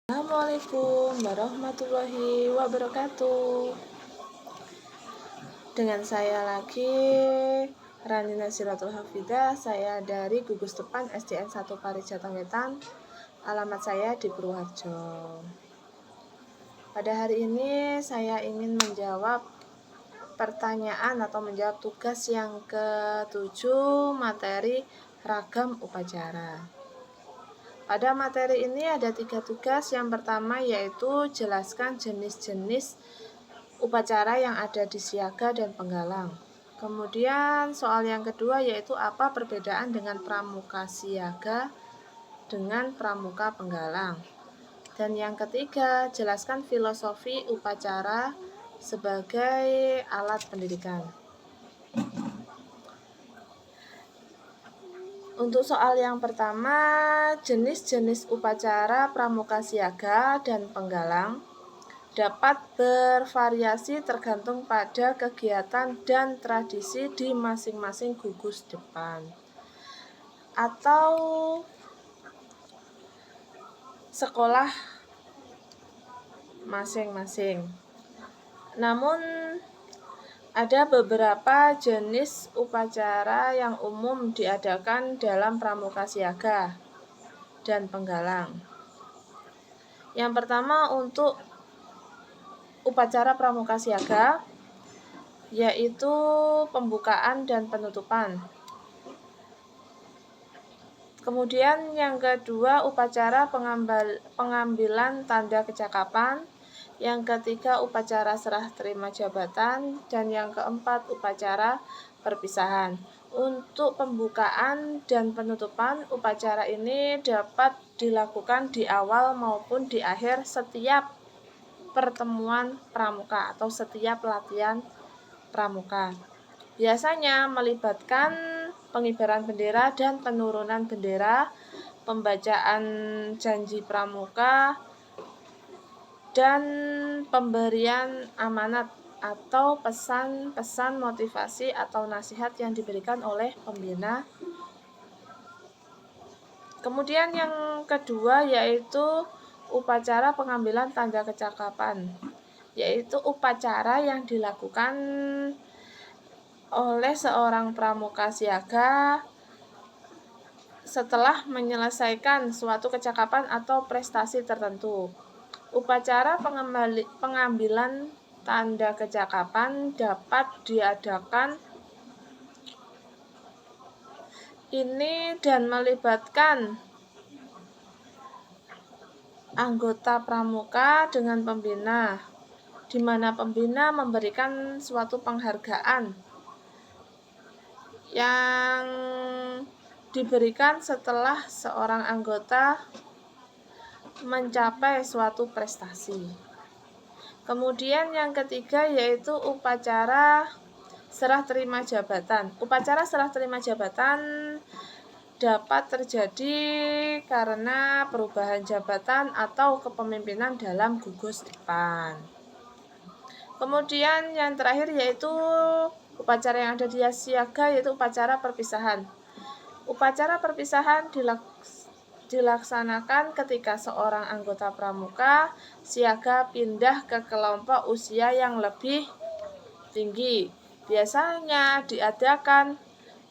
Assalamualaikum warahmatullahi wabarakatuh. Dengan saya lagi Rani Nasiratul Hafidah. Saya dari Gugus Depan SDN 1 Parijatan Wetan. Alamat saya di Purwoharjo. Pada hari ini saya ingin menjawab pertanyaan atau menjawab tugas yang ke-7 materi ragam upacara. Pada materi ini ada 3 tugas. Yang pertama yaitu jelaskan jenis-jenis upacara yang ada di siaga dan penggalang. Kemudian soal yang kedua yaitu apa perbedaan dengan pramuka siaga dengan pramuka penggalang. Dan yang ketiga, jelaskan filosofi upacara sebagai alat pendidikan. Untuk soal yang pertama, jenis-jenis upacara pramuka siaga dan penggalang dapat bervariasi tergantung pada kegiatan dan tradisi di masing-masing gugus depan atau sekolah masing-masing. Namun ada beberapa jenis upacara yang umum diadakan dalam pramuka siaga dan penggalang. Yang pertama untuk upacara pramuka siaga yaitu pembukaan dan penutupan. Kemudian yang kedua upacara pengambilan tanda kecakapan. Yang ketiga upacara serah terima jabatan, dan yang keempat upacara perpisahan. Untuk pembukaan dan penutupan upacara ini dapat dilakukan di awal maupun di akhir setiap pertemuan pramuka atau setiap latihan pramuka. Biasanya melibatkan pengibaran bendera dan penurunan bendera, pembacaan janji pramuka, dan pemberian amanat atau pesan-pesan motivasi atau nasihat yang diberikan oleh pembina. Kemudian yang kedua yaitu upacara pengambilan tanda kecakapan, yaitu upacara yang dilakukan oleh seorang pramuka siaga setelah menyelesaikan suatu kecakapan atau prestasi tertentu. Upacara pengambilan tanda kecakapan dapat diadakan ini dan melibatkan anggota pramuka dengan pembina, di mana pembina memberikan suatu penghargaan yang diberikan setelah seorang anggota mencapai suatu prestasi. Kemudian yang ketiga yaitu upacara serah terima jabatan. Upacara serah terima jabatan dapat terjadi karena perubahan jabatan atau kepemimpinan dalam gugus depan. Kemudian yang terakhir yaitu upacara yang ada di siaga yaitu upacara perpisahan. Upacara perpisahan dilaksanakan ketika seorang anggota pramuka siaga pindah ke kelompok usia yang lebih tinggi. Biasanya diadakan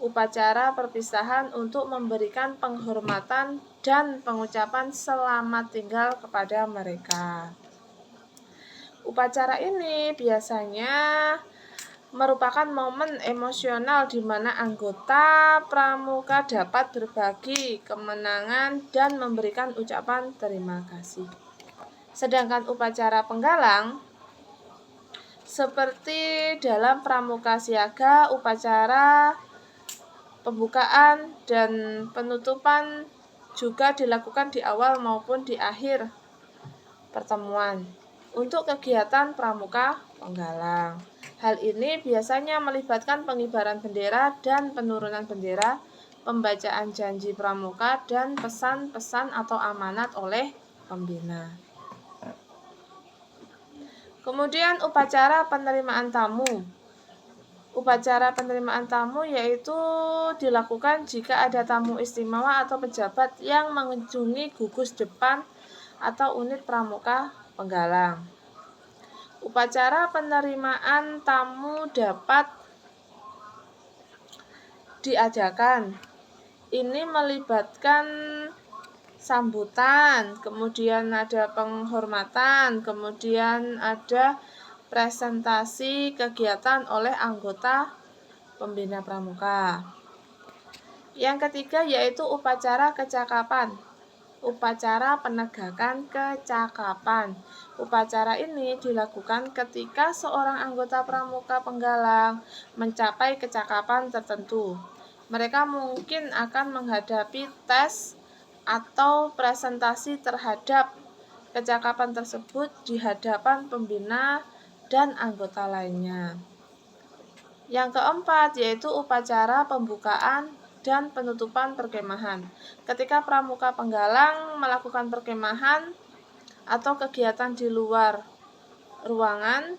upacara perpisahan untuk memberikan penghormatan dan pengucapan selamat tinggal kepada mereka. Upacara ini biasanya merupakan momen emosional di mana anggota pramuka dapat berbagi kemenangan dan memberikan ucapan terima kasih. Sedangkan upacara penggalang seperti dalam pramuka siaga, upacara pembukaan dan penutupan juga dilakukan di awal maupun di akhir pertemuan. Untuk kegiatan pramuka penggalang, hal ini biasanya melibatkan pengibaran bendera dan penurunan bendera, pembacaan janji pramuka, dan pesan-pesan atau amanat oleh pembina. Kemudian upacara penerimaan tamu. Upacara penerimaan tamu yaitu dilakukan jika ada tamu istimewa atau pejabat yang mengunjungi gugus depan atau unit pramuka penggalang. Upacara penerimaan tamu dapat diadakan. Ini melibatkan sambutan, kemudian ada penghormatan, kemudian ada presentasi kegiatan oleh anggota pembina pramuka. Yang ketiga yaitu upacara kecakapan. Upacara penegakan kecakapan. Upacara ini dilakukan ketika seorang anggota pramuka penggalang mencapai kecakapan tertentu. Mereka mungkin akan menghadapi tes atau presentasi terhadap kecakapan tersebut di hadapan pembina dan anggota lainnya. Yang keempat yaitu upacara pembukaan dan penutupan perkemahan. Ketika pramuka penggalang melakukan perkemahan atau kegiatan di luar ruangan,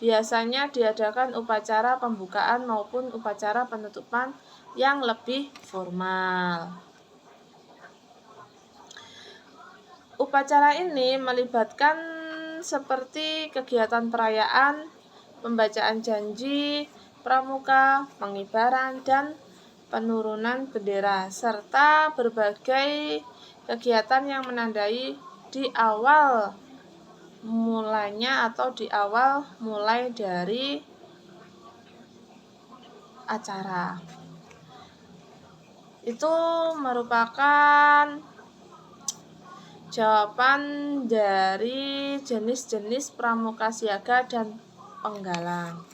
biasanya diadakan upacara pembukaan maupun upacara penutupan yang lebih formal. Upacara ini melibatkan seperti kegiatan perayaan, pembacaan janji pramuka, pengibaran, dan penurunan bendera, serta berbagai kegiatan yang menandai di awal mulanya atau di awal mulai dari acara. Itu merupakan jawaban dari jenis-jenis pramuka siaga dan penggalang.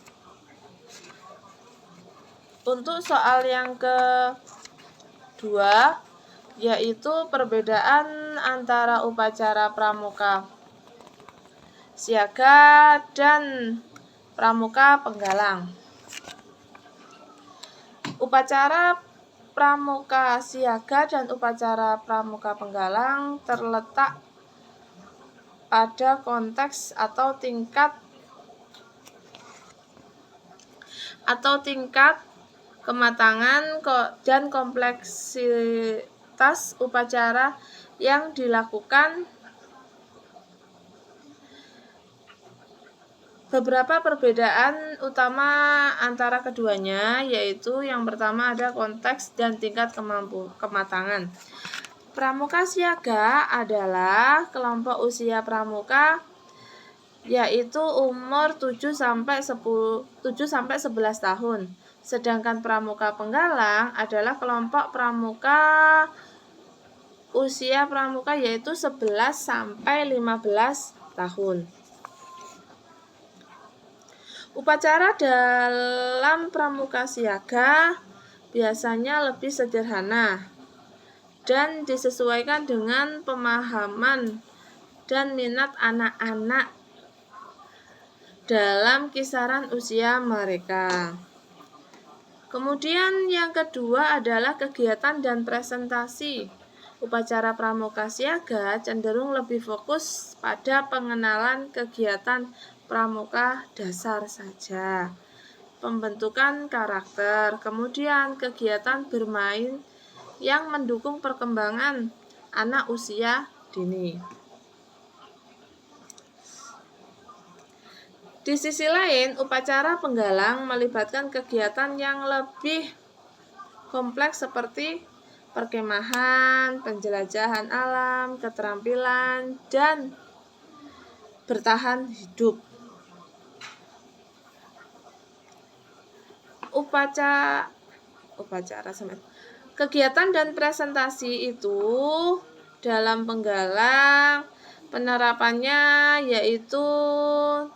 Untuk soal yang kedua, yaitu perbedaan antara upacara pramuka siaga dan pramuka penggalang. Upacara pramuka siaga dan upacara pramuka penggalang terletak pada konteks atau tingkat kematangan dan kompleksitas upacara yang dilakukan. Beberapa perbedaan utama antara keduanya yaitu yang pertama ada konteks dan tingkat kematangan. Pramuka siaga adalah kelompok usia pramuka yaitu umur 7 sampai 11 tahun. Sedangkan pramuka penggalang adalah kelompok pramuka usia pramuka yaitu 11 sampai 15 tahun. Upacara dalam pramuka siaga biasanya lebih sederhana dan disesuaikan dengan pemahaman dan minat anak-anak dalam kisaran usia mereka. Kemudian yang kedua adalah kegiatan dan presentasi. Upacara pramuka siaga cenderung lebih fokus pada pengenalan kegiatan pramuka dasar saja, pembentukan karakter, kemudian kegiatan bermain yang mendukung perkembangan anak usia dini. Di sisi lain, upacara penggalang melibatkan kegiatan yang lebih kompleks seperti perkemahan, penjelajahan alam, keterampilan, dan bertahan hidup. Kegiatan dan presentasi itu dalam penggalang penerapannya yaitu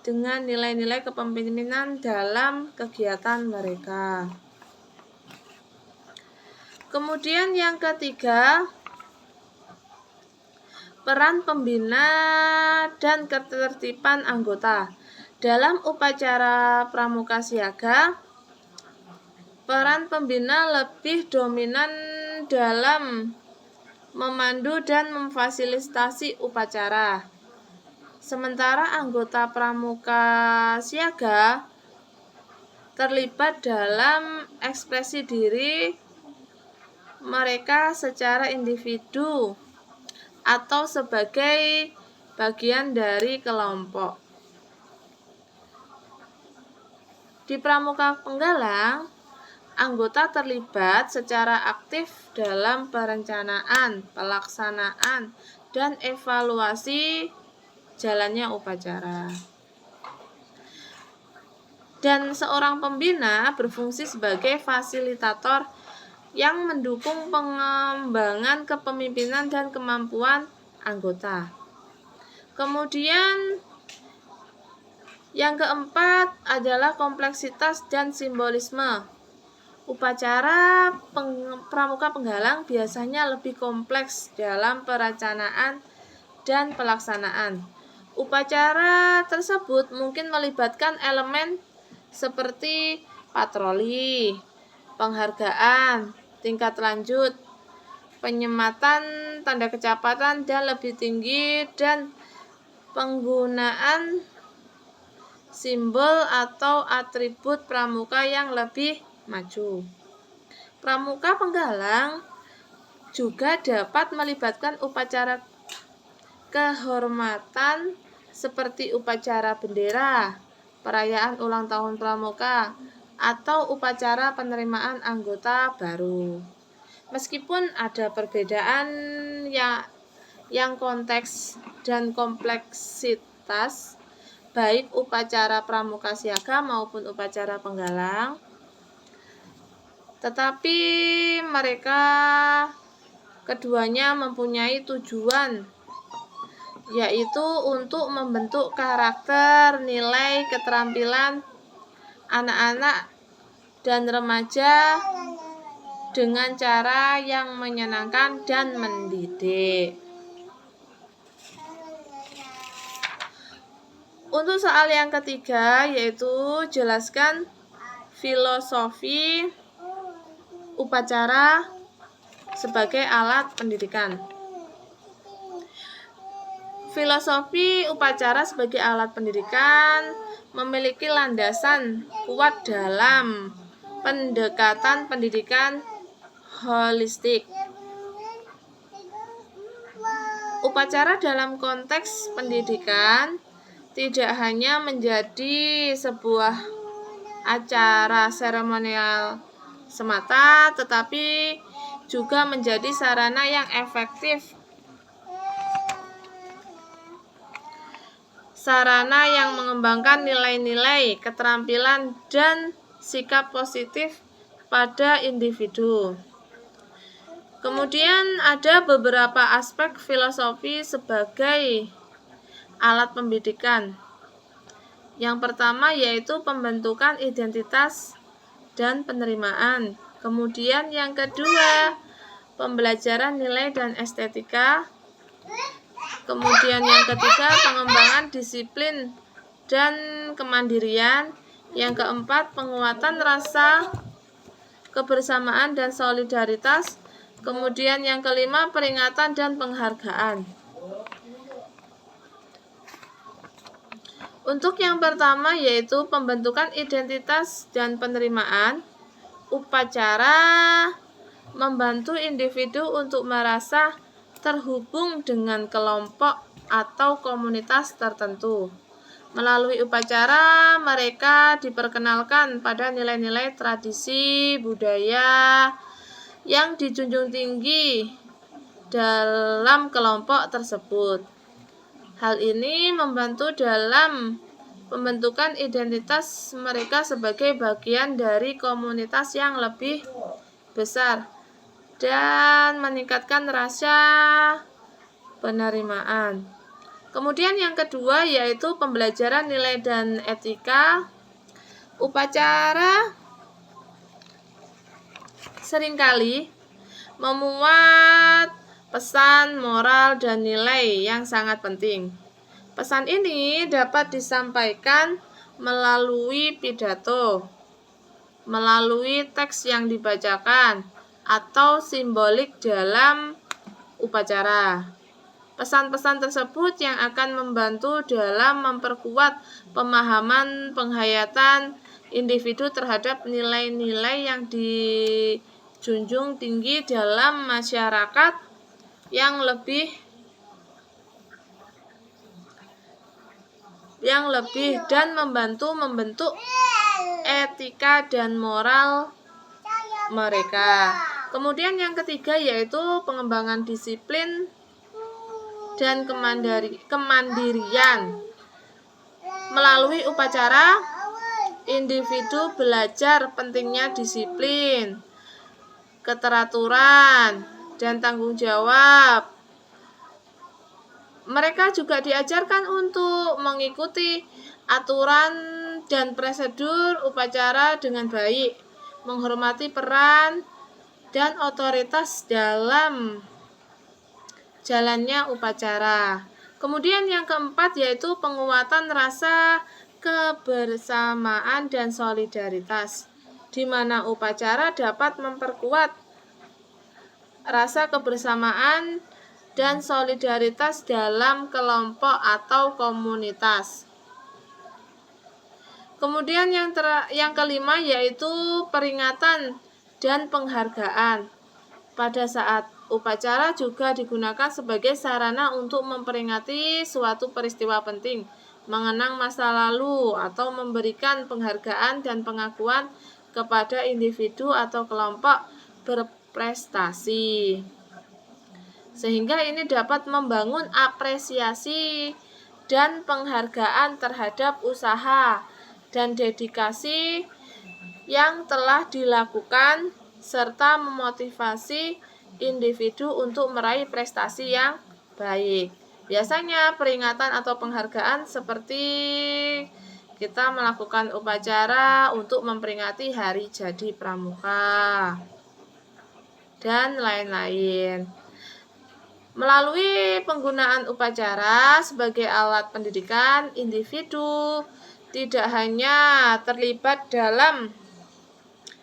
dengan nilai-nilai kepemimpinan dalam kegiatan mereka. Kemudian yang ketiga, peran pembina dan ketertiban anggota. Dalam upacara pramuka siaga, peran pembina lebih dominan dalam memandu dan memfasilitasi upacara. Sementara anggota pramuka siaga terlibat dalam ekspresi diri mereka secara individu atau sebagai bagian dari kelompok. Di pramuka penggalang, anggota terlibat secara aktif dalam perencanaan, pelaksanaan, dan evaluasi jalannya upacara. Dan seorang pembina berfungsi sebagai fasilitator yang mendukung pengembangan kepemimpinan dan kemampuan anggota. Kemudian yang keempat adalah kompleksitas dan simbolisme. Upacara pramuka penggalang biasanya lebih kompleks dalam perencanaan dan pelaksanaan. Upacara tersebut mungkin melibatkan elemen seperti patroli, penghargaan, tingkat lanjut, penyematan tanda kecepatan dan lebih tinggi, dan penggunaan simbol atau atribut pramuka yang lebih maju. Pramuka penggalang juga dapat melibatkan upacara kehormatan seperti upacara bendera, perayaan ulang tahun pramuka, atau upacara penerimaan anggota baru. Meskipun ada perbedaan yang konteks dan kompleksitas, baik upacara pramuka siaga maupun upacara penggalang, tetapi mereka keduanya mempunyai tujuan, yaitu untuk membentuk karakter, nilai, keterampilan anak-anak dan remaja dengan cara yang menyenangkan dan mendidik. Untuk soal yang ketiga, yaitu jelaskan filosofi upacara sebagai alat pendidikan. Filosofi upacara sebagai alat pendidikan memiliki landasan kuat dalam pendekatan pendidikan holistik. Upacara dalam konteks pendidikan tidak hanya menjadi sebuah acara seremonial semata, tetapi juga menjadi sarana yang efektif, sarana yang mengembangkan nilai-nilai, keterampilan, dan sikap positif pada individu. Kemudian ada beberapa aspek filosofi sebagai alat pendidikan. Yang pertama yaitu pembentukan identitas dan penerimaan. Kemudian yang kedua, pembelajaran nilai dan estetika. Kemudian yang ketiga, pengembangan disiplin dan kemandirian. Yang keempat, penguatan rasa kebersamaan dan solidaritas. Kemudian yang kelima, peringatan dan penghargaan. Untuk yang pertama yaitu pembentukan identitas dan penerimaan, upacara membantu individu untuk merasa terhubung dengan kelompok atau komunitas tertentu. Melalui upacara, mereka diperkenalkan pada nilai-nilai tradisi, budaya yang dijunjung tinggi dalam kelompok tersebut. Hal ini membantu dalam pembentukan identitas mereka sebagai bagian dari komunitas yang lebih besar dan meningkatkan rasa penerimaan. Kemudian yang kedua yaitu pembelajaran nilai dan etika. Upacara seringkali memuat pesan moral dan nilai yang sangat penting. Pesan ini dapat disampaikan melalui pidato, melalui teks yang dibacakan, atau simbolik dalam upacara. Pesan-pesan tersebut yang akan membantu dalam memperkuat pemahaman penghayatan individu terhadap nilai-nilai yang dijunjung tinggi dalam masyarakat yang lebih yang lebih dan membantu membentuk etika dan moral mereka. Kemudian yang ketiga yaitu pengembangan disiplin dan kemandirian. Melalui upacara, individu belajar pentingnya disiplin, keteraturan, dan tanggung jawab. Mereka juga diajarkan untuk mengikuti aturan dan prosedur upacara dengan baik, menghormati peran dan otoritas dalam jalannya upacara. Kemudian yang keempat yaitu penguatan rasa kebersamaan dan solidaritas, di mana upacara dapat memperkuat rasa kebersamaan dan solidaritas dalam kelompok atau komunitas. Kemudian yang kelima yaitu peringatan dan penghargaan. Pada saat upacara juga digunakan sebagai sarana untuk memperingati suatu peristiwa penting, mengenang masa lalu, atau memberikan penghargaan dan pengakuan kepada individu atau kelompok berprestasi. Sehingga ini dapat membangun apresiasi dan penghargaan terhadap usaha dan dedikasi yang telah dilakukan, serta memotivasi individu untuk meraih prestasi yang baik. Biasanya peringatan atau penghargaan seperti kita melakukan upacara untuk memperingati hari jadi pramuka dan lain-lain. Melalui penggunaan upacara sebagai alat pendidikan, individu tidak hanya terlibat dalam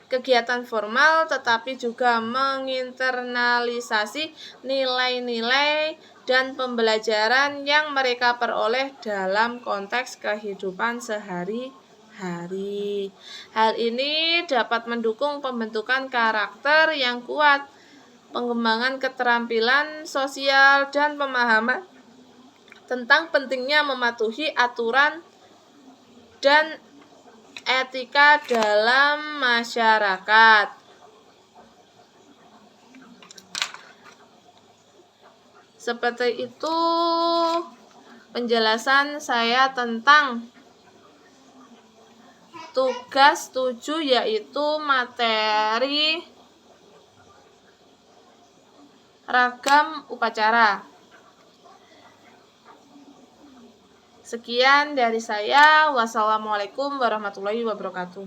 kegiatan formal, tetapi juga menginternalisasi nilai-nilai dan pembelajaran yang mereka peroleh dalam konteks kehidupan sehari-hari. Hal ini dapat mendukung pembentukan karakter yang kuat, pengembangan keterampilan sosial, dan pemahaman tentang pentingnya mematuhi aturan dan etika dalam masyarakat. Seperti itu penjelasan saya tentang tugas 7, yaitu materi ragam upacara. Sekian dari saya. Wassalamualaikum warahmatullahi wabarakatuh.